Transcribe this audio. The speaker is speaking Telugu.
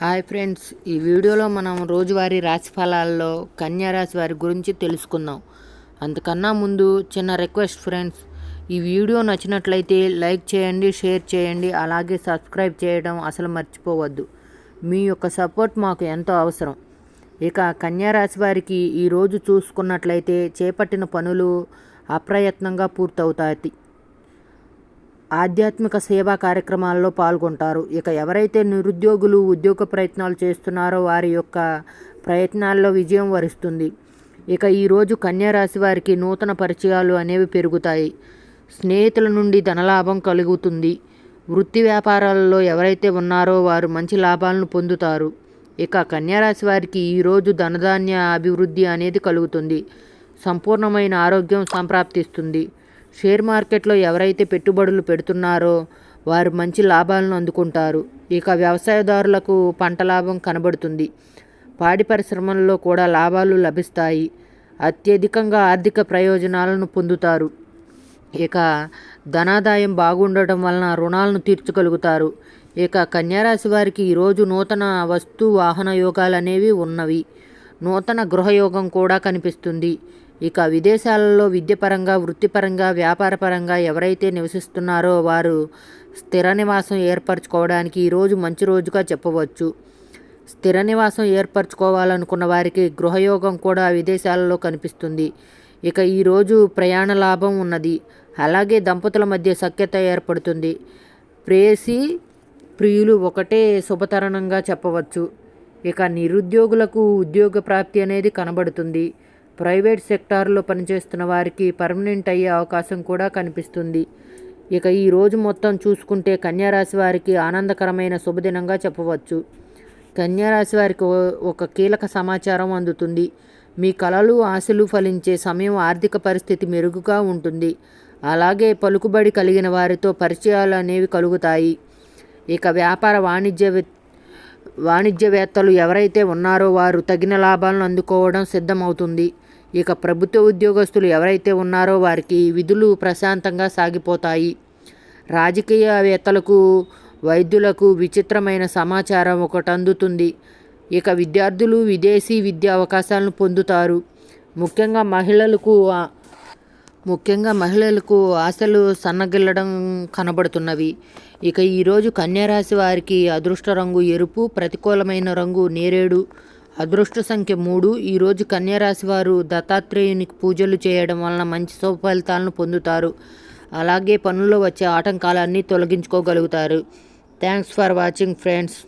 హాయ్ ఫ్రెండ్స్, ఈ వీడియోలో మనం రోజువారీ రాశి ఫలాల్లో కన్యా రాశి వారి గురించి తెలుసుకుందాం. అంతకన్నా ముందు చిన్న రిక్వెస్ట్ ఫ్రెండ్స్, ఈ వీడియో నచ్చినట్లయితే లైక్ చేయండి, షేర్ చేయండి, అలాగే సబ్స్క్రైబ్ చేయడం అసలు మర్చిపోవద్దు. మీ యొక్క సపోర్ట్ మాకు ఎంతో అవసరం. ఇక కన్యా రాశి వారికి ఈరోజు చూసుకున్నట్లయితే చేపట్టిన పనులు అప్రయత్నంగా పూర్తవుతాయి. ఆధ్యాత్మిక సేవా కార్యక్రమాల్లో పాల్గొంటారు. ఇక ఎవరైతే నిరుద్యోగులు ఉద్యోగ ప్రయత్నాలు చేస్తున్నారో వారి యొక్క ప్రయత్నాల్లో విజయం వరిస్తుంది. ఇక ఈరోజు కన్యా రాశి వారికి నూతన పరిచయాలు అనేవి పెరుగుతాయి. స్నేహితుల నుండి ధనలాభం కలుగుతుంది. వృత్తి వ్యాపారాలలో ఎవరైతే ఉన్నారో వారు మంచి లాభాలను పొందుతారు. ఇక కన్యా రాశి వారికి ఈరోజు ధనధాన్య అభివృద్ధి అనేది కలుగుతుంది. సంపూర్ణమైన ఆరోగ్యం సంప్రాప్తిస్తుంది. షేర్ మార్కెట్లో ఎవరైతే పెట్టుబడులు పెడుతున్నారో వారు మంచి లాభాలను అందుకుంటారు. ఇక వ్యవసాయదారులకు పంట లాభం కనబడుతుంది. పాడి పరిశ్రమల్లో కూడా లాభాలు లభిస్తాయి. అత్యధికంగా ఆర్థిక ప్రయోజనాలను పొందుతారు. ఇక ధనాదాయం బాగుండటం వలన రుణాలను తీర్చగలుగుతారు. ఇక కన్యారాశి వారికి ఈరోజు నూతన వస్తు వాహన యోగాలు అనేవి ఉన్నవి. నూతన గృహయోగం కూడా కనిపిస్తుంది. ఇక విదేశాలలో విద్యపరంగా, వృత్తిపరంగా, వ్యాపారపరంగా ఎవరైతే నివసిస్తున్నారో వారు స్థిర నివాసం ఏర్పరచుకోవడానికి ఈరోజు మంచి రోజుగా చెప్పవచ్చు. స్థిర నివాసం ఏర్పరచుకోవాలనుకున్న వారికి గృహయోగం కూడా విదేశాలలో కనిపిస్తుంది. ఇక ఈరోజు ప్రయాణ లాభం ఉన్నది. అలాగే దంపతుల మధ్య సఖ్యత ఏర్పడుతుంది. ప్రేయసి ప్రియులు ఒకటే శుభతరుణంగా చెప్పవచ్చు. ఇక నిరుద్యోగులకు ఉద్యోగ ప్రాప్తి అనేది కనబడుతుంది. ప్రైవేట్ సెక్టార్లో పనిచేస్తున్న వారికి పర్మనెంట్ అయ్యే అవకాశం కూడా కనిపిస్తుంది. ఇక ఈ రోజు మొత్తం చూసుకుంటే కన్యారాశి వారికి ఆనందకరమైన శుభదినంగా చెప్పవచ్చు. కన్యారాశి వారికి ఒక కీలక సమాచారం అందుతుంది. మీ కలలు, ఆశలు ఫలించే సమయం, ఆర్థిక పరిస్థితి మెరుగుగా ఉంటుంది. అలాగే పలుకుబడి కలిగిన వారితో పరిచయాలు అనేవి కలుగుతాయి. ఇక వ్యాపార వాణిజ్యవేత్తలు ఎవరైతే ఉన్నారో వారు తగిన లాభాలను అందుకోవడం సిద్ధమవుతుంది. ఇక ప్రభుత్వ ఉద్యోగస్తులు ఎవరైతే ఉన్నారో వారికి విధులు ప్రశాంతంగా సాగిపోతాయి. రాజకీయవేత్తలకు, వైద్యులకు విచిత్రమైన సమాచారం ఒకటి అందుతుంది. ఇక విద్యార్థులు విదేశీ విద్యా అవకాశాలను పొందుతారు. ముఖ్యంగా మహిళలకు ఆశలు సన్నగిల్లడం కనబడుతున్నవి. ఇక ఈరోజు కన్యారాశి వారికి అదృష్ట రంగు ఎరుపు, ప్రతికూలమైన రంగు నేరేడు, అదృష్ట సంఖ్య 3. ఈరోజు కన్యారాశి వారు దత్తాత్రేయునికి పూజలు చేయడం వలన మంచి శుభ ఫలితాలను పొందుతారు. అలాగే పనుల్లో వచ్చే ఆటంకాలన్నీ తొలగించుకోగలుగుతారు. Thanks for watching friends.